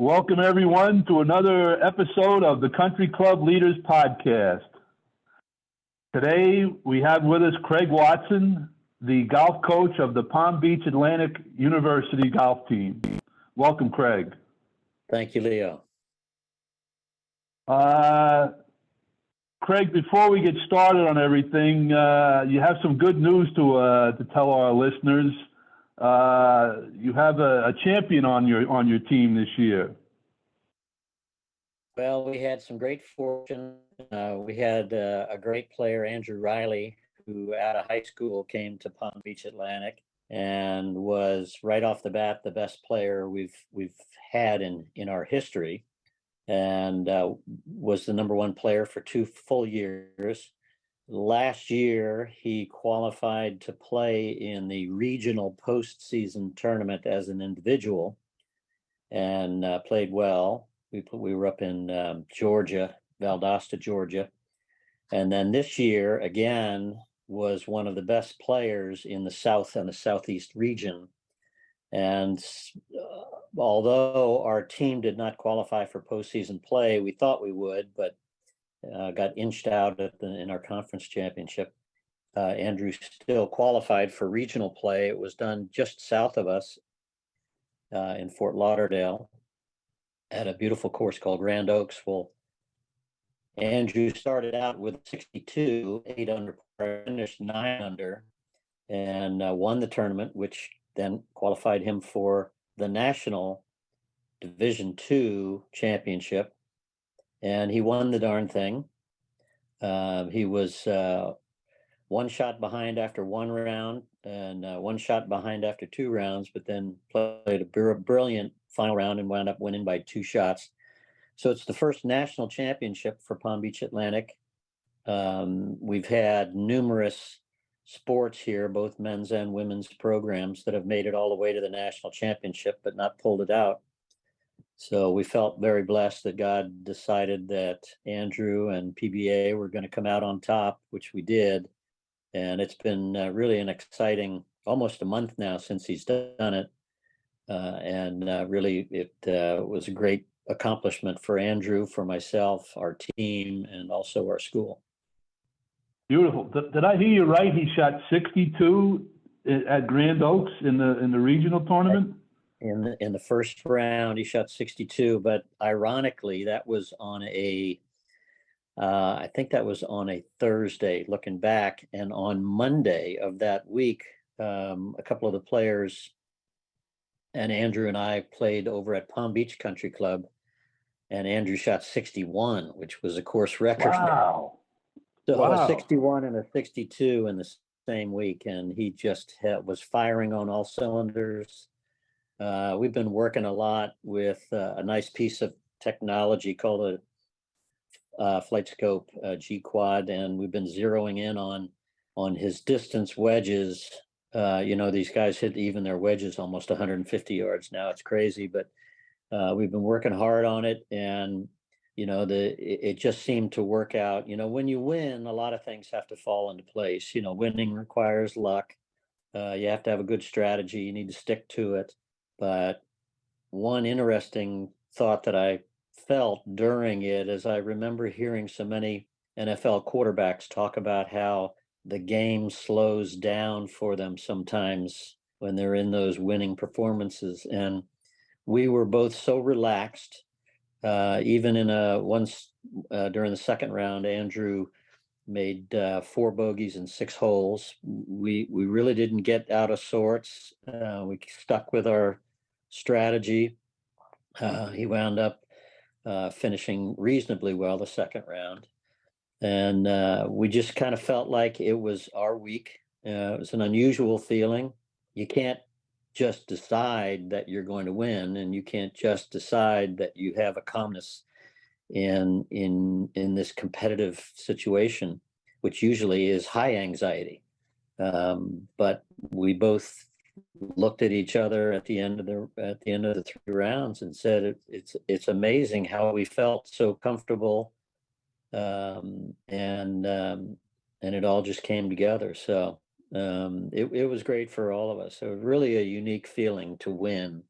Welcome, everyone, to another episode of the Country Club Leaders Podcast. Today, we have with us Craig Watson, the golf coach of the Palm Beach Atlantic University golf team. Welcome, Craig. Thank you, Leo. Craig, before we get started on everything, you have some good news to tell our listeners. You have a champion on your team this year. Well, we had some great fortune. We had a great player, Andrew Riley, who out of high school came to Palm Beach Atlantic and was right off the bat the best player we've had in our history, and was the number one player for 2 full years. Last year, he qualified to play in the regional postseason tournament as an individual and played well. We were up in Georgia, Valdosta, Georgia. And then this year, again, was one of the best players in the South and the Southeast region. And although our team did not qualify for postseason play, we thought we would, but got inched out in our conference championship. Andrew still qualified for regional play. It was done just south of us in Fort Lauderdale at a beautiful course called Grand Oaks. Well, Andrew started out with 62, 8 under, finished 9 under, and won the tournament, which then qualified him for the National Division II championship. And he won the darn thing. He was 1 shot behind after 1 round and 1 shot behind after 2 rounds, but then played a brilliant final round and wound up winning by 2 shots. So it's the first national championship for Palm Beach Atlantic. We've had numerous sports here, both men's and women's programs, that have made it all the way to the national championship, but not pulled it out. So we felt very blessed that God decided that Andrew and PBA were going to come out on top, which we did. And it's been really an exciting, almost a month now since he's done it. Really, it was a great accomplishment for Andrew, for myself, our team, and also our school. Beautiful. Did I hear you right? He shot 62 at Grand Oaks in the regional tournament? In the first round, he shot 62, but ironically, that was on I think that was on a Thursday, looking back, and on Monday of that week, a couple of the players and Andrew and I played over at Palm Beach Country Club, and Andrew shot 61, which was a course record. Wow. So wow. A 61 and a 62 in the same week, and he just was firing on all cylinders. We've been working a lot with a nice piece of technology called a Flight Scope G Quad, and we've been zeroing in on his distance wedges. These guys hit even their wedges almost 150 yards now. It's crazy, but we've been working hard on it, and it just seemed to work out. When you win, a lot of things have to fall into place. Winning requires luck. You have to have a good strategy. You need to stick to it. But one interesting thought that I felt during it is I remember hearing so many NFL quarterbacks talk about how the game slows down for them sometimes when they're in those winning performances. And we were both so relaxed. Even once during the second round, Andrew made 4 bogeys in 6 holes. We really didn't get out of sorts. We stuck with our strategy. He wound up finishing reasonably well the second round. And we just kind of felt like it was our week. It was an unusual feeling. You can't just decide that you're going to win, and you can't just decide that you have a calmness in this competitive situation, which usually is high anxiety. But we both looked at each other at the end of the 3 rounds and said it's amazing how we felt so comfortable, and it all just came together. So it was great for all of us. It was really a unique feeling to win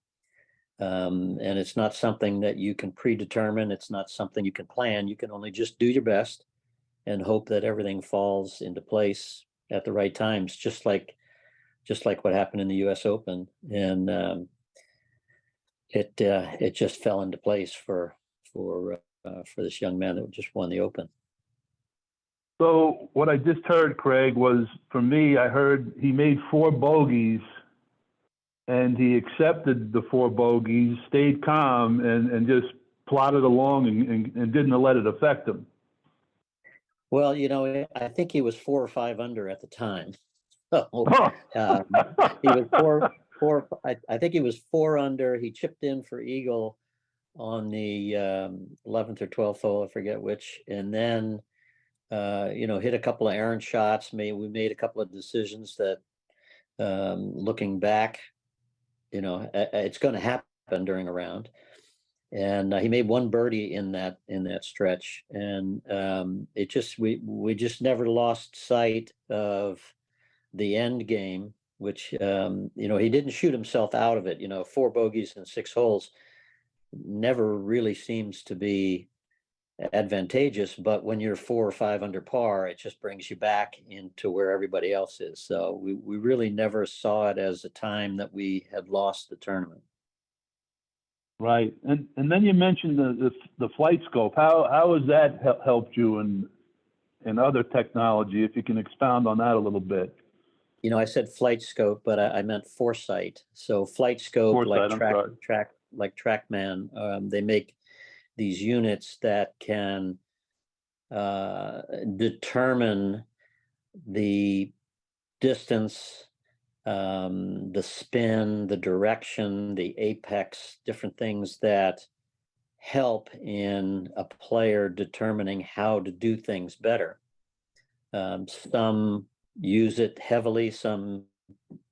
And it's not something that you can predetermine. It's not something you can plan. You can only just do your best and hope that everything falls into place at the right times, just like what happened in the U.S. Open. And it just fell into place for this young man that just won the Open. So what I just heard, Craig, was, for me, I heard he made 4 bogeys and he accepted the 4 bogeys, stayed calm, and just plodded along and didn't let it affect him. Well, I think he was 4 or 5 under at the time. So he was four. I think he was 4 under. He chipped in for eagle on the 11th or 12th hole, I forget which, and then hit a couple of errant shots. We made a couple of decisions that, looking back, it's going to happen during a round. And he made 1 birdie in that stretch, and we just never lost sight of the end game, which he didn't shoot himself out of it. 4 bogeys in 6 holes never really seems to be advantageous, but when you're 4 or 5 under par, it just brings you back into where everybody else is. So we really never saw it as a time that we had lost the tournament. Right, and then you mentioned the flight scope. How has that helped you in other technology? If you can expound on that a little bit. I said flight scope, but I meant foresight. So flight scope, like TrackMan, they make these units that can determine the distance, the spin, the direction, the apex, different things that help in a player determining how to do things better. Some use it heavily, some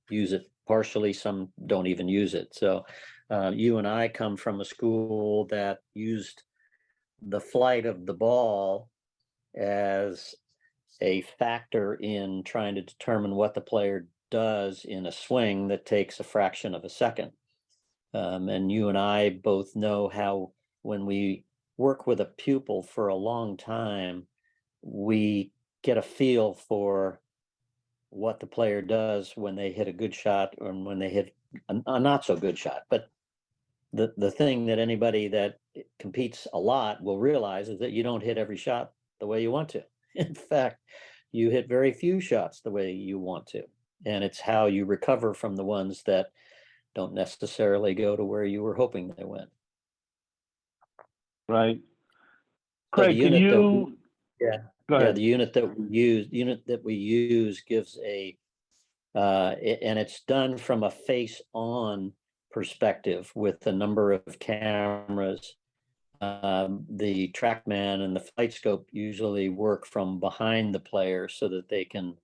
use it partially, some don't even use it. So you and I come from a school that used the flight of the ball as a factor in trying to determine what the player does in a swing that takes a fraction of a second. And you and I both know how, when we work with a pupil for a long time, we get a feel for what the player does when they hit a good shot or when they hit a not so good shot. But the thing that anybody that competes a lot will realize is that you don't hit every shot the way you want to. In fact, you hit very few shots the way you want to. And it's how you recover from the ones that don't necessarily go to where you were hoping they went. Right. Craig, so can you? Go ahead. The unit that we use gives and it's done from a face-on perspective with a number of cameras. The TrackMan and the flight scope usually work from behind the player so that they can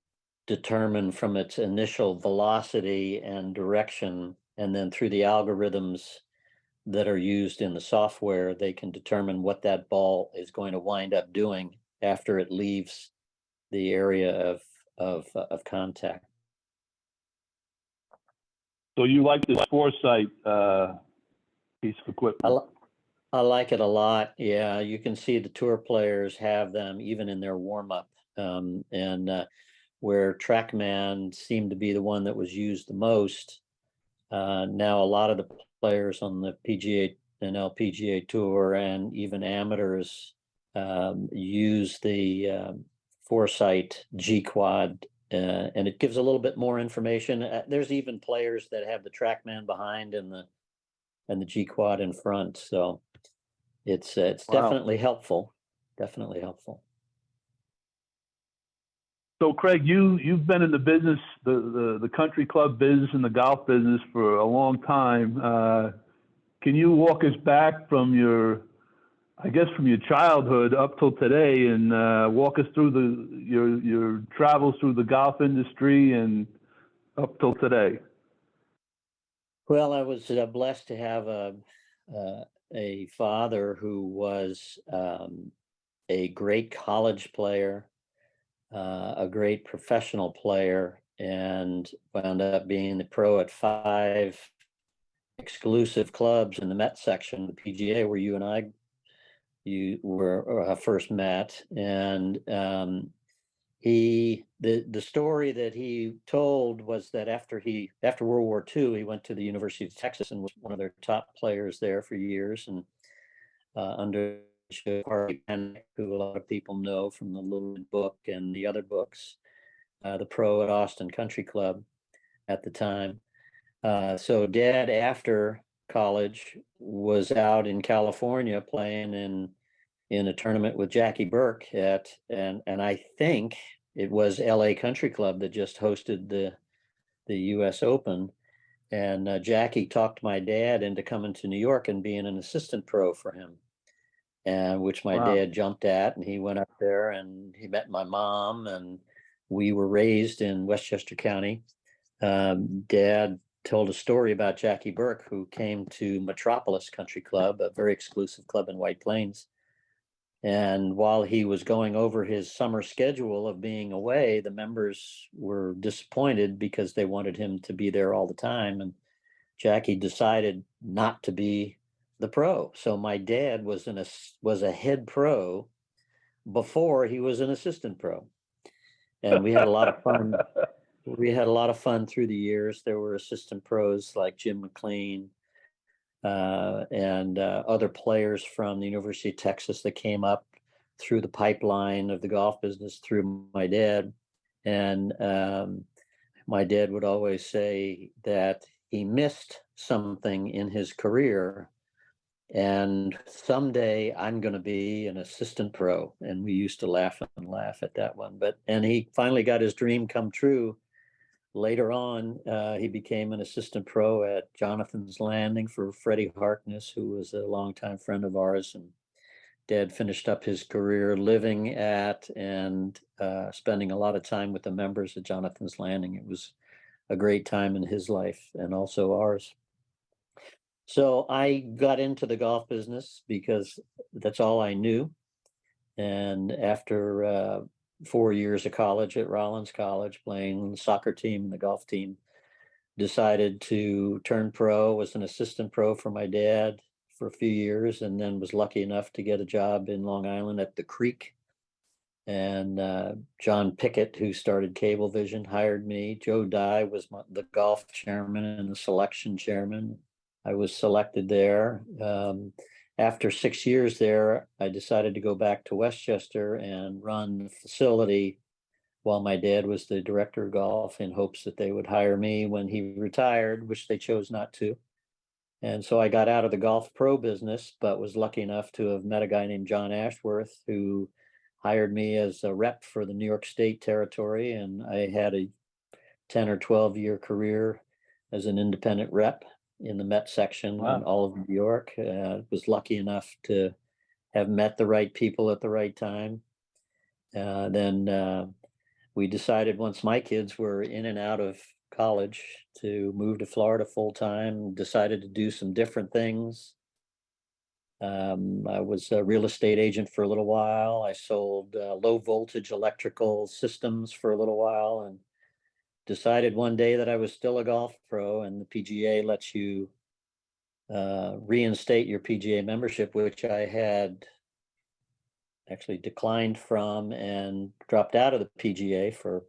determine from its initial velocity and direction, and then through the algorithms that are used in the software, they can determine what that ball is going to wind up doing after it leaves the area of contact. So you like this foresight piece of equipment? I like it a lot. Yeah, you can see the tour players have them even in their warm-up, and where TrackMan seemed to be the one that was used the most. Now a lot of the players on the PGA and LPGA Tour and even amateurs use the Foresight G-Quad, and it gives a little bit more information. There's even players that have the TrackMan behind and the G-Quad in front. So it's Wow. definitely helpful. Definitely helpful. So Craig, you've been in the business, the country club business and the golf business for a long time. Can you walk us back from your childhood up till today, and walk us through your travels through the golf industry and up till today? Well, I was blessed to have a father who was a great college player, a great professional player, and wound up being the pro at 5 exclusive clubs in the Met section of the PGA where you were first met. And the story that he told was that after World War II, he went to the University of Texas and was one of their top players there for years, and under Harvey Penick, who a lot of people know from the Little book and the other books, the pro at Austin Country Club at the time. So Dad, after college, was out in California playing in a tournament with Jackie Burke and I think it was LA Country Club that just hosted the US Open. And Jackie talked my dad into coming to New York and being an assistant pro for him, and which my Wow. dad jumped at. And he went up there and he met my mom, and we were raised in Westchester County. Dad told a story about Jackie Burke, who came to Metropolis Country Club, a very exclusive club in White Plains. And while he was going over his summer schedule of being away, the members were disappointed because they wanted him to be there all the time. And Jackie decided not to be the pro. So my dad was a head pro before he was an assistant pro. And we had a lot of fun. We had a lot of fun through the years. There were assistant pros like Jim McLean, and other players from the University of Texas that came up through the pipeline of the golf business through my dad. And my dad would always say that he missed something in his career, and someday I'm going to be an assistant pro. And we used to laugh at that one. And he finally got his dream come true. Later on, he became an assistant pro at Jonathan's Landing for Freddie Harkness, who was a longtime friend of ours. And Dad finished up his career living at and spending a lot of time with the members at Jonathan's Landing. It was a great time in his life and also ours. So I got into the golf business because that's all I knew. And after 4 years of college at Rollins College, playing the soccer team and the golf team, decided to turn pro, was an assistant pro for my dad for a few years, and then was lucky enough to get a job in Long Island at the Creek. And John Pickett, who started Cablevision, hired me. Joe Dye was the golf chairman and the selection chairman. I was selected there. After 6 years there, I decided to go back to Westchester and run the facility while my dad was the director of golf, in hopes that they would hire me when he retired, which they chose not to. And so I got out of the golf pro business, but was lucky enough to have met a guy named John Ashworth, who hired me as a rep for the New York State territory. And I had a 10 or 12-year career as an independent rep in the Met section in all of New York. Was lucky enough to have met the right people at the right time. Then we decided, once my kids were in and out of college, to move to Florida full time. Decided to do some different things. I was a real estate agent for a little while. I sold low voltage electrical systems for a little while, and decided one day that I was still a golf pro, and the PGA lets you reinstate your PGA membership, which I had actually declined from and dropped out of the PGA for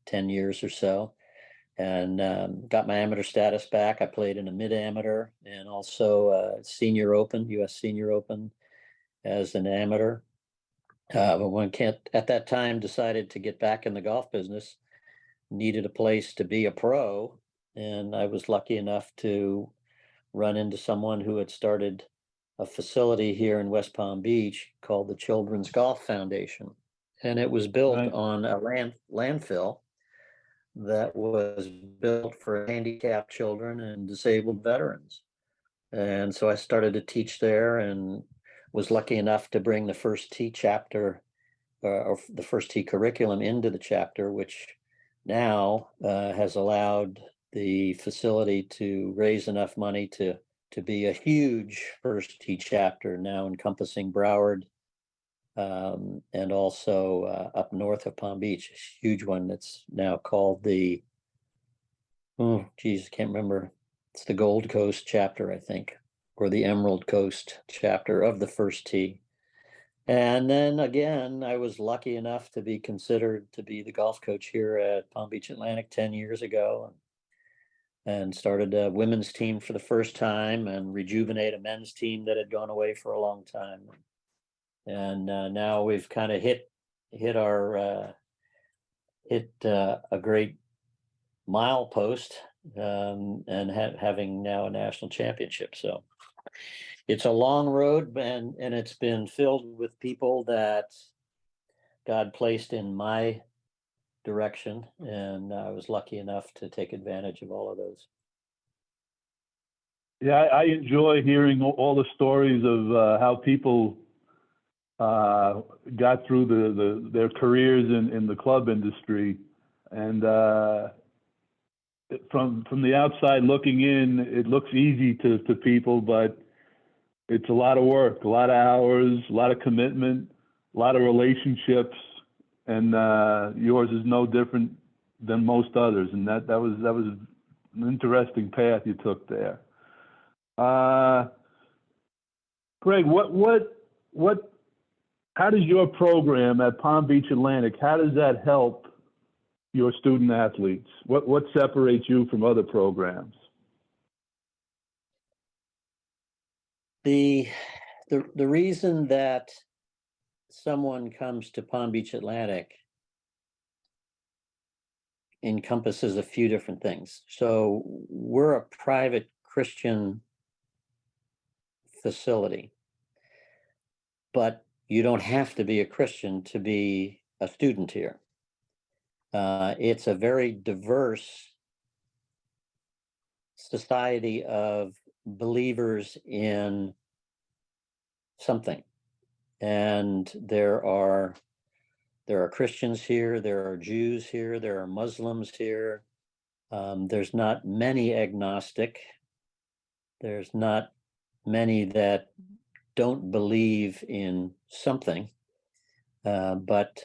10 years or so, and got my amateur status back. I played in a mid-amateur and also Senior Open, US Senior Open, as an amateur. But when Kent at that time decided to get back in the golf business, needed a place to be a pro, and I was lucky enough to run into someone who had started a facility here in West Palm Beach called the Children's Golf Foundation. And it was built on a landfill that was built for handicapped children and disabled veterans. And so I started to teach there, and was lucky enough to bring the first T chapter or the first T curriculum into the chapter, which now has allowed the facility to raise enough money to be a huge first T chapter, now encompassing Broward, and also up north of Palm Beach, a huge one that's now called the, I can't remember, It's the Gold Coast chapter, I think, or the Emerald Coast chapter of the First Tee. And then again, I was lucky enough to be considered to be the golf coach here at Palm Beach Atlantic 10 years ago, and started a women's team for the first time and rejuvenate a men's team that had gone away for a long time. And now we've kind of hit a great milepost, and having now a national championship. So it's a long road, and it's been filled with people that God placed in my direction, and I was lucky enough to take advantage of all of those. Yeah, I enjoy hearing all the stories of how people got through their careers in the club industry, and from the outside looking in, it looks easy to people, but it's a lot of work, a lot of hours, a lot of commitment, a lot of relationships, and yours is no different than most others. And that was an interesting path you took there. Greg, how does your program at Palm Beach Atlantic, how does that help your student athletes? What separates you from other programs? The reason that someone comes to Palm Beach Atlantic encompasses a few different things. So we're a private Christian facility, but you don't have to be a Christian to be a student here. It's a very diverse society of believers in something. And there are Christians here, there are Jews here, there are Muslims here. There's not many agnostic. There's not many that don't believe in something, but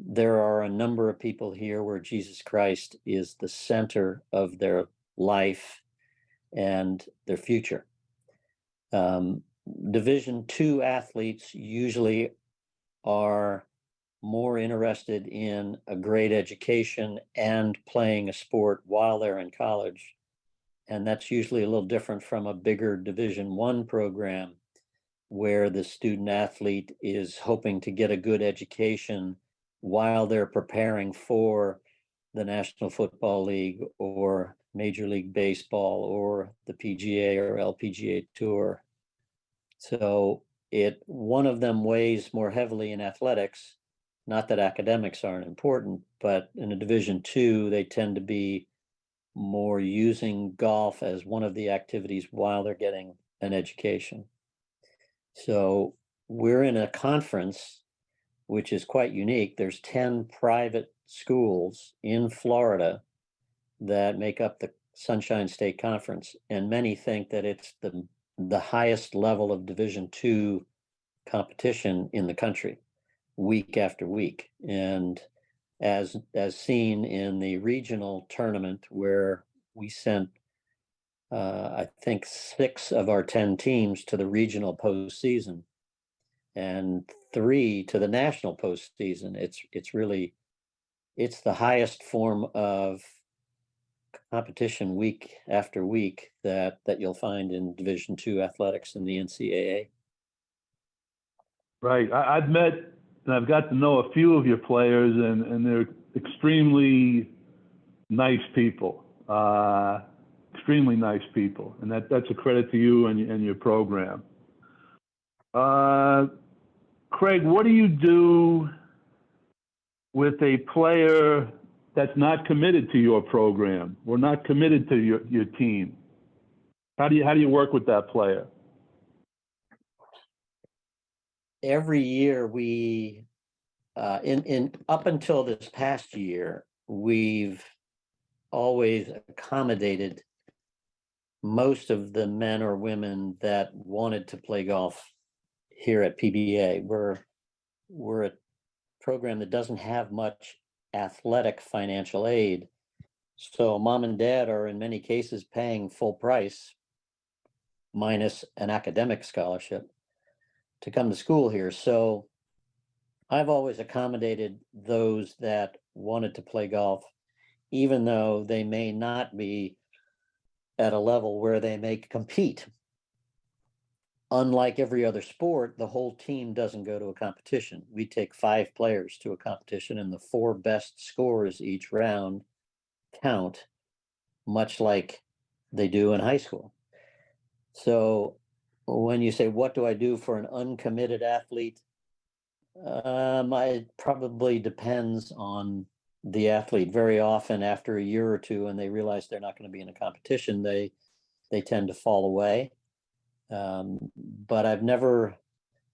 there are a number of people here where Jesus Christ is the center of their life and their future. Division II athletes usually are more interested in a great education and playing a sport while they're in college. And that's usually a little different from a bigger Division I program, where the student athlete is hoping to get a good education while they're preparing for the National Football League or Major League Baseball or the PGA or LPGA Tour. So one of them weighs more heavily in athletics. Not that academics aren't important, but in a Division II, they tend to be more using golf as one of the activities while they're getting an education. So we're in a conference which is quite unique. There's 10 private schools in Florida that make up the Sunshine State Conference, and many think that it's the highest level of Division II competition in the country, week after week. And as seen in the regional tournament, where we sent I think 6 of our 10 teams to the regional postseason and 3 to the national postseason. It's the highest form of competition week after week that you'll find in Division II athletics in the NCAA. Right. I've met and I've got to know a few of your players, and they're extremely nice people. Extremely nice people, and that's a credit to you and your program. Craig, what do you do with a player that's not committed to your program or not committed to your team? How do you work with that player? Every year we, in up until this past year, we've always accommodated most of the men or women that wanted to play golf here at PBA. We're a program that doesn't have much athletic financial aid, So mom and dad are in many cases paying full price minus an academic scholarship to come to school here. So I've always accommodated those that wanted to play golf, even though they may not be at a level where they may compete. Unlike every other sport, the whole team doesn't go to a competition. We take 5 players to a competition, and the 4 best scores each round count, much like they do in high school. So when you say, what do I do for an uncommitted athlete? It probably depends on the athlete. Very often, after a year or two, and they realize they're not going to be in a competition, they tend to fall away. But I've never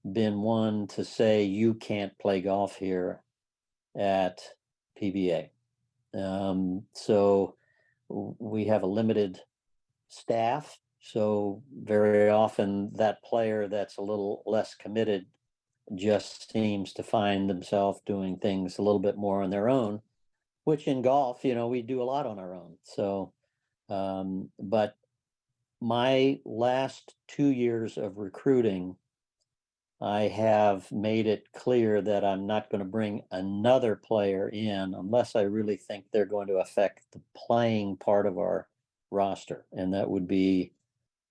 been one to say you can't play golf here at PBA. So we have a limited staff. So very often that player that's a little less committed just seems to find themselves doing things a little bit more on their own, which in golf, we do a lot on our own. So, but my last 2 years of recruiting, I have made it clear that I'm not going to bring another player in unless I really think they're going to affect the playing part of our roster. And that would be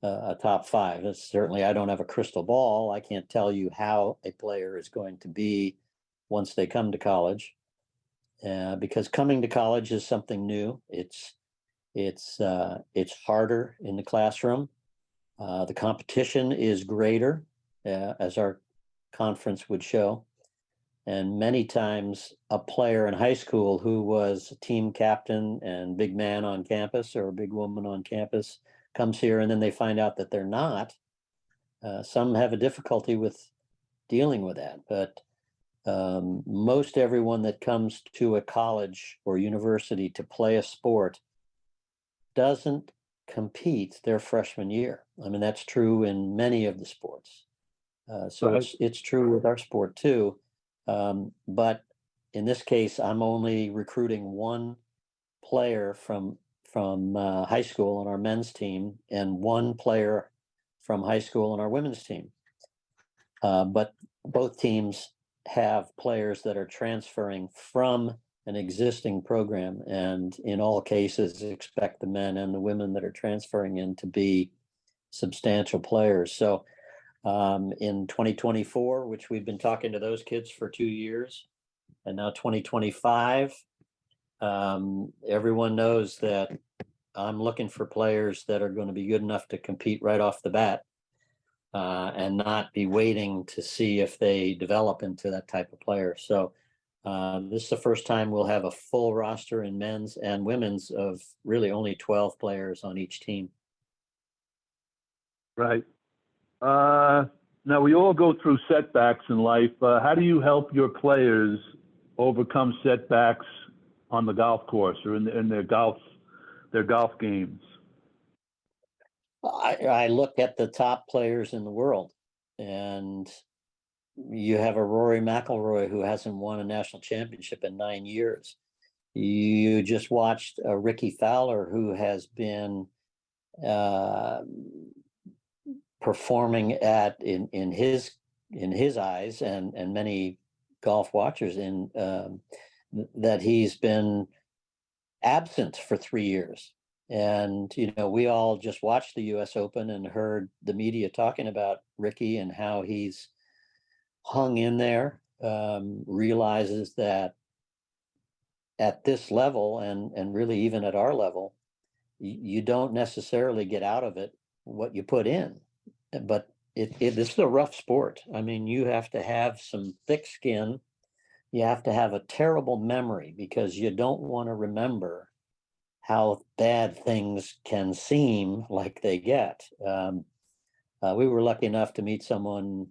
a top 5. Certainly, I don't have a crystal ball. I can't tell you how a player is going to be once they come to college, because coming to college is something new. It's harder in the classroom. The competition is greater, as our conference would show. And many times, a player in high school who was a team captain and big man on campus or a big woman on campus comes here, and then they find out that they're not. Some have a difficulty with dealing with that, but most everyone that comes to a college or university to play a sport doesn't compete their freshman year. I mean, that's true in many of the sports. So Right. it's true with our sport too. But in this case, I'm only recruiting one player from high school on our men's team and one player from high school on our women's team. But both teams have players that are transferring from an existing program, and in all cases, expect the men and the women that are transferring in to be substantial players. So in 2024, which we've been talking to those kids for 2 years, and now 2025, everyone knows that I'm looking for players that are going to be good enough to compete right off the bat, and not be waiting to see if they develop into that type of player. So this is the first time we'll have a full roster in men's and women's of really only 12 players on each team. Right. Now, we all go through setbacks in life. How do you help your players overcome setbacks on the golf course or in their golf games? I look at the top players in the world, and you have a Rory McIlroy who hasn't won a national championship in 9 years. You just watched Ricky Fowler, who has been uh, performing in his eyes and many golf watchers in that he's been absent for 3 years. And we all just watched the U.S. Open and heard the media talking about Ricky and how he's hung in there. Realizes that at this level and really even at our level, you don't necessarily get out of it what you put in. But this is a rough sport. I mean, you have to have some thick skin. You have to have a terrible memory because you don't want to remember how bad things can seem like they get. We were lucky enough to meet someone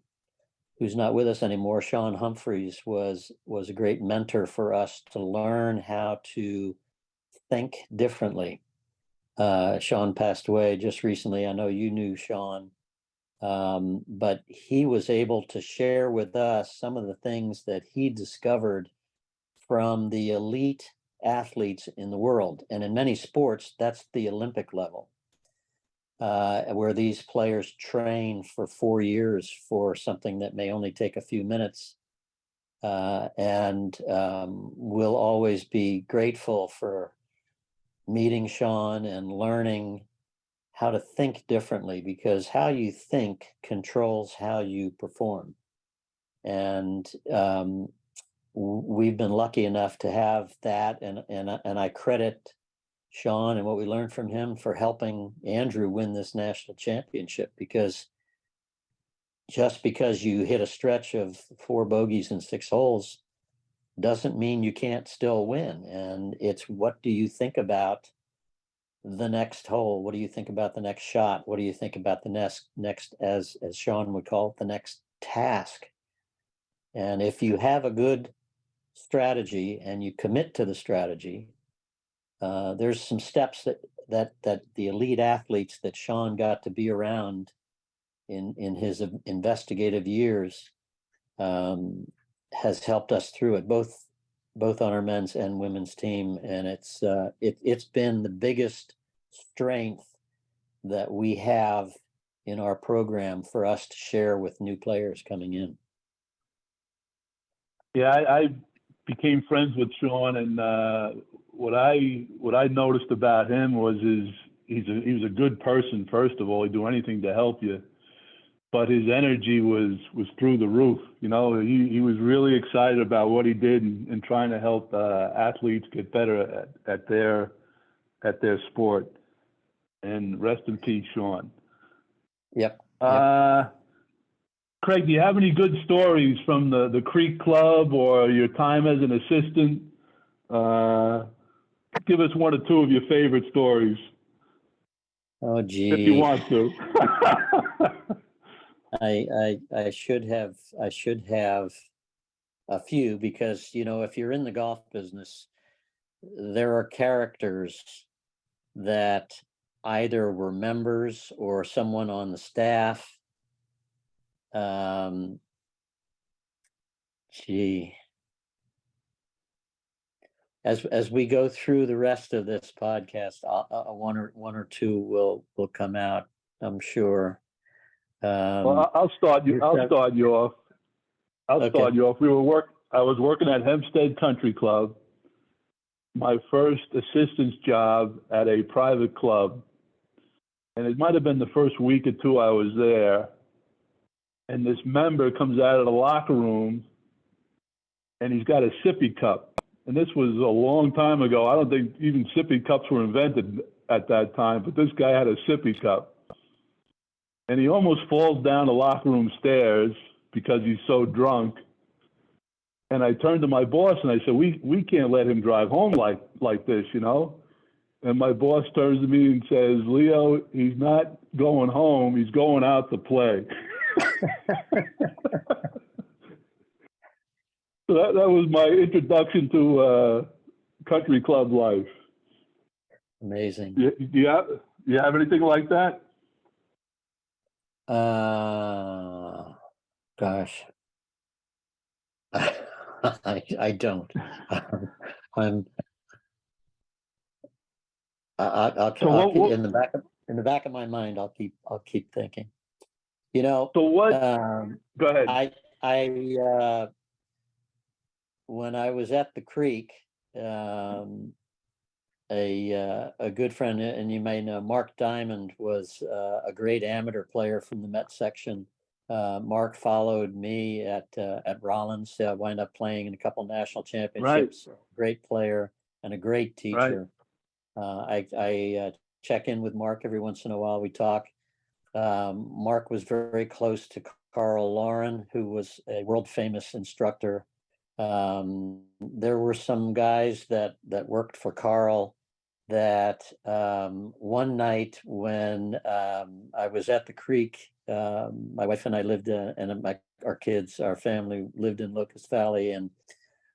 who's not with us anymore. Sean Humphreys was a great mentor for us to learn how to think differently. Sean passed away just recently. I know you knew Sean, but he was able to share with us some of the things that he discovered from the elite athletes in the world. And in many sports, that's the Olympic level, where these players train for 4 years for something that may only take a few minutes. And we'll always be grateful for meeting Sean and learning how to think differently, because how you think controls how you perform. And we've been lucky enough to have that, and I credit Sean and what we learned from him for helping Andrew win this national championship, because just because you hit a stretch of 4 bogeys and 6 holes doesn't mean you can't still win. And it's, what do you think about the next hole? What do you think about the next shot? What do you think about the next, as Sean would call it, the next task? And if you have a good strategy and you commit to the strategy, there's some steps that the elite athletes that Sean got to be around in his investigative years has helped us through it, both on our men's and women's team. And it's been the biggest strength that we have in our program for us to share with new players coming in. Yeah, I became friends with Sean, and what I noticed about him was he was a good person. First of all, he'd do anything to help you, but his energy was through the roof. You know, he was really excited about what he did and trying to help athletes get better at their sport. And rest in peace, Sean. Yep. Craig, do you have any good stories from the Creek Club or your time as an assistant? Give us 1 or 2 of your favorite stories. Oh, gee. If you want to. I should have a few, because, you know, if you're in the golf business, there are characters that either were members or someone on the staff. As we go through the rest of this podcast, one or two will come out, I'm sure. Well, I'll start you off. Okay. Start you off. I was working at Hempstead Country Club. My first assistant's job at a private club, and it might have been the first week or 2 I was there. And this member comes out of the locker room, and he's got a sippy cup. And this was a long time ago. I don't think even sippy cups were invented at that time, but this guy had a sippy cup. And he almost falls down the locker room stairs because he's so drunk. And I turned to my boss and I said, we can't let him drive home like this, you know? And my boss turns to me and says, Leo, he's not going home, he's going out to play. So that was my introduction to country club life. Amazing. Do you have anything like that? Gosh, I don't. I'll keep, in the back of my mind, I'll keep thinking. You know. So what? Go ahead. I when I was at the Creek, a good friend, and you may know, Mark Diamond was a great amateur player from the Met section. Mark followed me at Rollins. Wound up playing in a couple national championships. Right. Great player and a great teacher. Right. I check in with Mark every once in a while. We talk. Mark was very close to Carl Lauren, who was a world famous instructor. There were some guys that worked for Carl that one night when I was at the Creek, my wife and I lived and our kids, our family lived in Locust Valley. And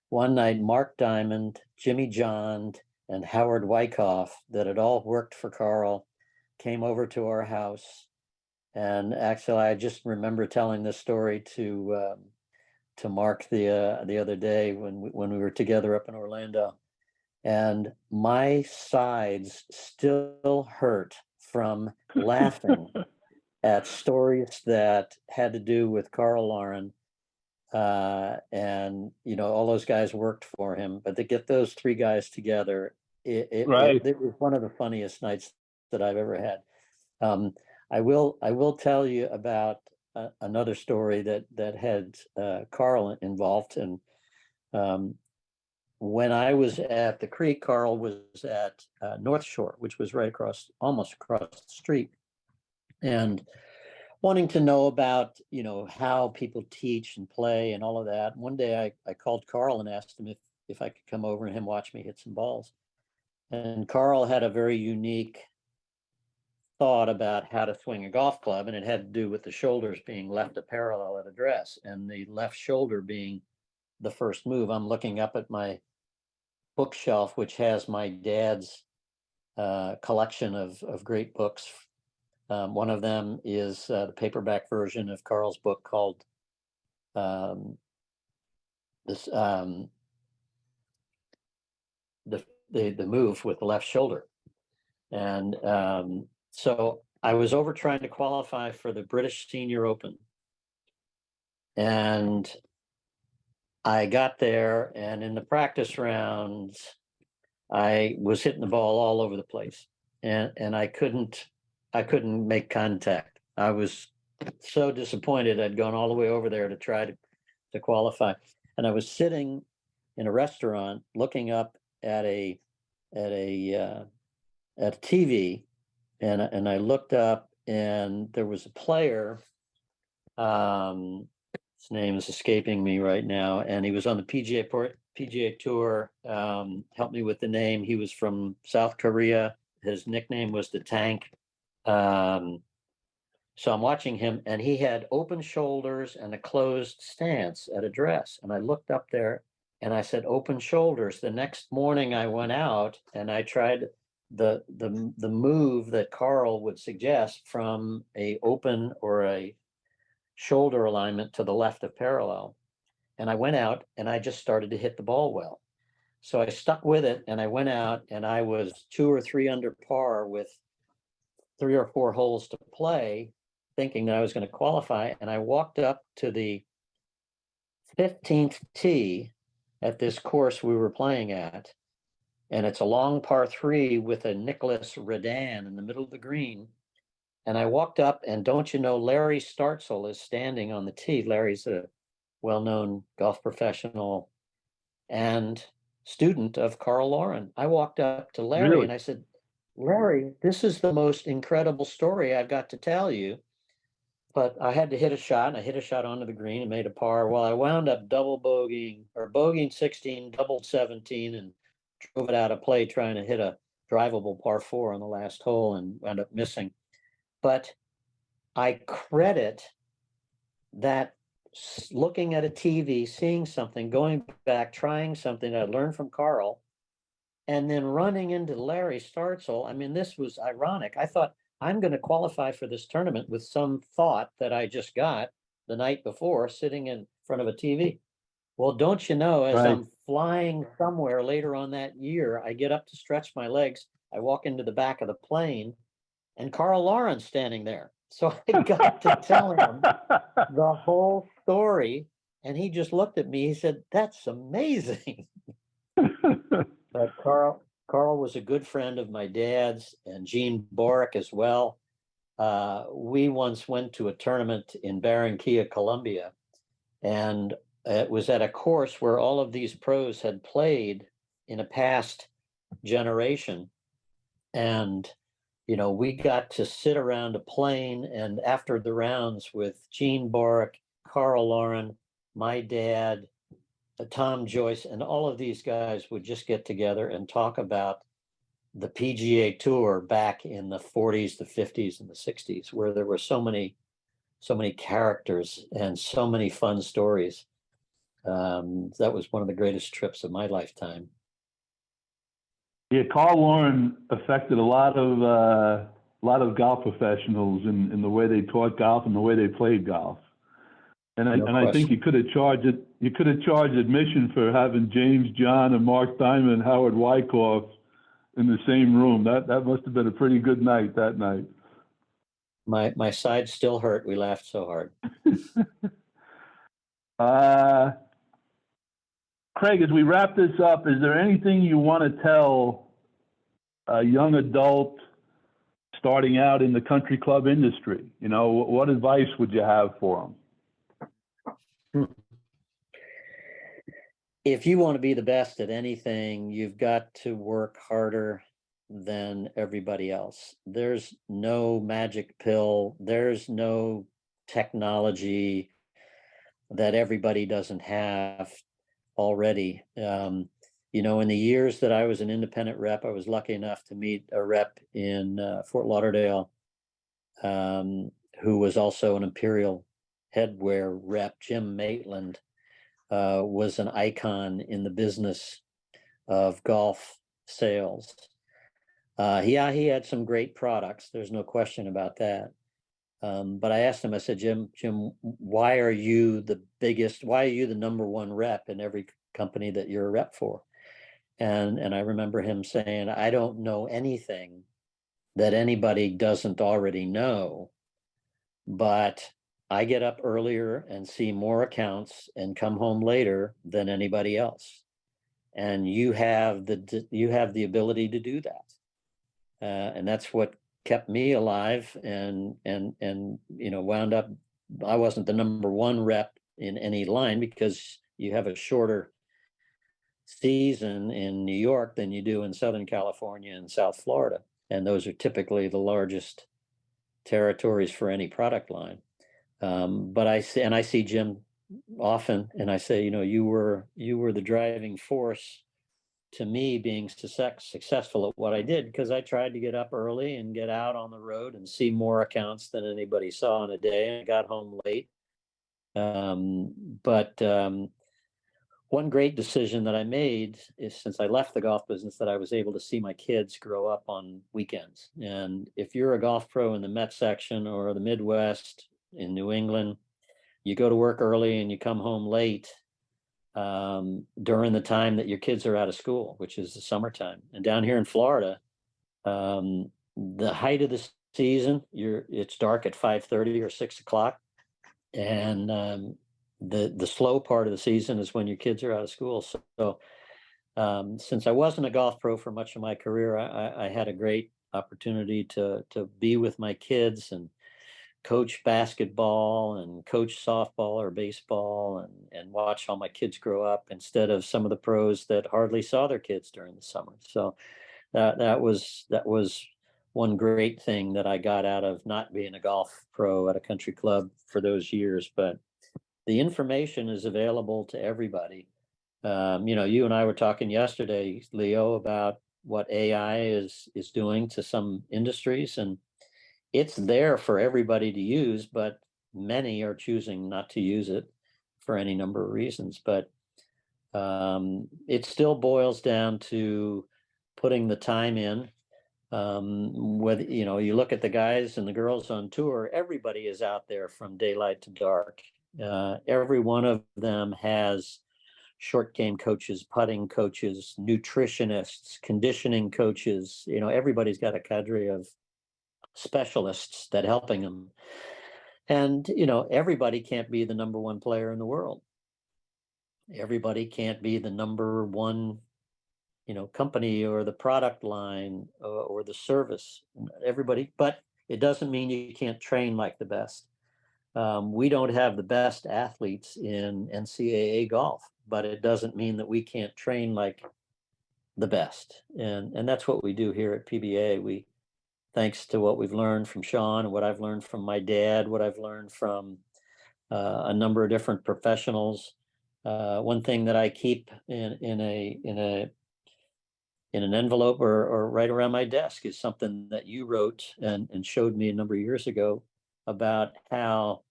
one night, Mark Diamond, Jimmy John, and Howard Wyckoff, that had all worked for Carl, came over to our house. And actually, I just remember telling this story to Mark the other day when we were together up in Orlando. and my sides still hurt from laughing at stories that had to do with Carl Lauren. And all those guys worked for him, but to get those three guys together, Right. it was one of the funniest nights that I've ever had. I will tell you about another story that had Carl involved. And when I was at the Creek, Carl was at North Shore, which was right across, almost across the street, and wanting to know about how people teach and play and all of that. One day I called Carl and asked him if I could come over and him watch me hit some balls. And Carl had a very unique thought about how to swing a golf club, and it had to do with the shoulders being left a parallel at address, and the left shoulder being the first move. I'm looking up at my bookshelf, which has my dad's collection of great books. One of them is the paperback version of Carl's book called um, this the move with the left shoulder. And so I was over trying to qualify for the British Senior Open, and I got there, and in the practice rounds, I was hitting the ball all over the place, and I couldn't make contact. I was so disappointed. I'd gone all the way over there to try to qualify, and I was sitting in a restaurant looking up at a TV, and I looked up, and there was a player. His name is escaping me right now, and he was on the PGA Tour. Help me with the name. He was from South Korea. His nickname was the Tank. So I'm watching him, and he had open shoulders and a closed stance at address. And I looked up there, and I said, "Open shoulders." The next morning, I went out and I tried the move that Carl would suggest from a open or a shoulder alignment to the left of parallel. And I went out and I just started to hit the ball well. So I stuck with it, and I went out and I was 2 or 3 under par with 3 or 4 holes to play, thinking that I was going to qualify. And I walked up to the 15th tee at this course we were playing at. And it's a long par 3 with a Nicholas Redan in the middle of the green. And I walked up, and don't you know, Larry Startzel is standing on the tee. Larry's a well-known golf professional and student of Carl Lauren. I walked up to Larry Really? and I said, "Larry, this is the most incredible story I've got to tell you." But I had to hit a shot, and I hit a shot onto the green and made a par. Well, I wound up double bogeying, or bogeying 16, doubled 17, and drove it out of play trying to hit a drivable par 4 on the last hole and wound up missing. But I credit that looking at a TV, seeing something, going back, trying something that I learned from Carl, and then running into Larry Startzel. I mean, this was ironic. I thought, I'm going to qualify for this tournament with some thought that I just got the night before sitting in front of a TV. Well, don't you know, as Right. I'm flying somewhere later on that year, I get up to stretch my legs. I walk into the back of the plane, and Carl Lauren's standing there. So I got to tell him the whole story, and he just looked at me. He said, "That's amazing." But Carl was a good friend of my dad's, and Gene Boric as well. We once went to a tournament in Barranquilla, Colombia, and it was at a course where all of these pros had played in a past generation. And we got to sit around a plane, and after the rounds with Gene Boric, Carl Lauren, my dad, Tom Joyce, and all of these guys would just get together and talk about the PGA Tour back in the 40s, the 50s, and the 60s, where there were so many characters and so many fun stories. That was one of the greatest trips of my lifetime. Yeah, Carl Lauren affected a lot of golf professionals in the way they taught golf and the way they played golf. No and I think question. you could have charged it. You could have charged admission for having James John and Mark Diamond and Howard Wyckoff in the same room. That must have been a pretty good night that night. My side still hurt. We laughed so hard. Craig, as we wrap this up, is there anything you want to tell a young adult starting out in the country club industry? You know, what advice would you have for them? If you want to be the best at anything, you've got to work harder than everybody else. There's no magic pill. There's no technology that everybody doesn't have already. You know, in the years that I was an independent rep, I was lucky enough to meet a rep in Fort Lauderdale who was also an Imperial headwear rep. Jim Maitland was an icon in the business of golf sales. He had some great products. There's no question about that. But I asked him, I said, Jim, why are you the biggest? Why are you the number one rep in every company that you're a rep for? And I remember him saying, I don't know anything that anybody doesn't already know, but I get up earlier and see more accounts and come home later than anybody else. And you have the ability to do that. And that's what kept me alive and you know, wound up, I wasn't the number one rep in any line because you have a shorter season in New York than you do in Southern California and South Florida. And those are typically the largest territories for any product line. But I see Jim often, and I say, you know, you were the driving force to me being successful at what I did, because I tried to get up early and get out on the road and see more accounts than anybody saw in a day. And I got home late. But one great decision that I made is, since I left the golf business, that I was able to see my kids grow up on weekends. And if you're a golf pro in the Met section or the Midwest in New England, you go to work early and you come home late during the time that your kids are out of school, which is the summertime. And down here in Florida, the height of the season, it's dark at 5:30 or 6 o'clock. And the slow part of the season is when your kids are out of school. So since I wasn't a golf pro for much of my career, I had a great opportunity to be with my kids and coach basketball and coach softball or baseball and watch all my kids grow up instead of some of the pros that hardly saw their kids during the summer. So that was one great thing that I got out of not being a golf pro at a country club for those years. But the information is available to everybody. You know, you and I were talking yesterday, Leo, about what AI is doing to some industries, and it's there for everybody to use, but many are choosing not to use it for any number of reasons. But it still boils down to putting the time in. Whether, you know, you look at the guys and the girls on tour, everybody is out there from daylight to dark. Every one of them has short game coaches, putting coaches, nutritionists, conditioning coaches. You know, everybody's got a cadre of specialists that helping them. And, you know, everybody can't be the number one player in the world. Everybody can't be the number one, you know, company or the product line or the service. Everybody, but it doesn't mean you can't train like the best. We don't have the best athletes in NCAA golf, but it doesn't mean that we can't train like the best. And that's what we do here at PBA. We, thanks to what we've learned from Sean and what I've learned from my dad, what I've learned from a number of different professionals. One thing that I keep in an envelope or right around my desk is something that you wrote and showed me a number of years ago about how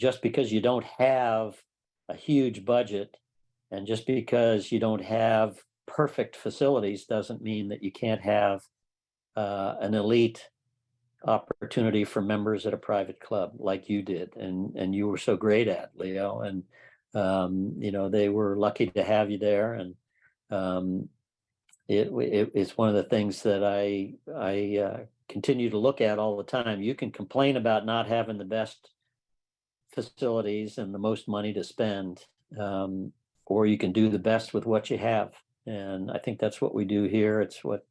just because you don't have a huge budget and just because you don't have perfect facilities doesn't mean that you can't have an elite opportunity for members at a private club like you did, and you were so great at, Leo. And they were lucky to have you there, and um, it's one of the things that I continue to look at all the time. You can complain about not having the best facilities and the most money to spend, or you can do the best with what you have. And I think that's what we do here. It's what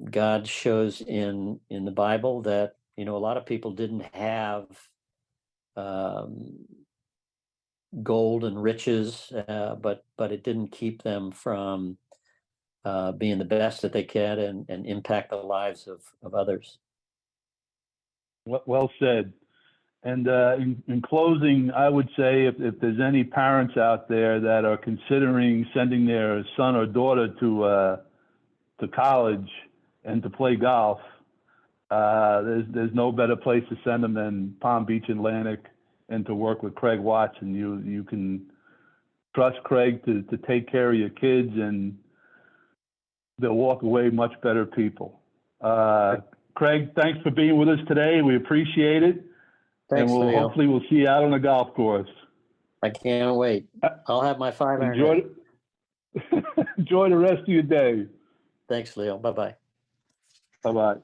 God shows in the Bible, that a lot of people didn't have um, gold and riches, but it didn't keep them from being the best that they can and impact the lives of others. Well said. And in closing, I would say if there's any parents out there that are considering sending their son or daughter to college and to play golf, there's no better place to send them than Palm Beach Atlantic, and to work with Craig Watson. You can trust Craig to take care of your kids, and they'll walk away much better people. Craig, thanks for being with us today. We appreciate it. Thanks, and Leo. hopefully we'll see you out on the golf course. I can't wait. I'll have my 5 iron. Enjoy the rest of your day. Thanks, Leo. Bye-bye. Bye-bye.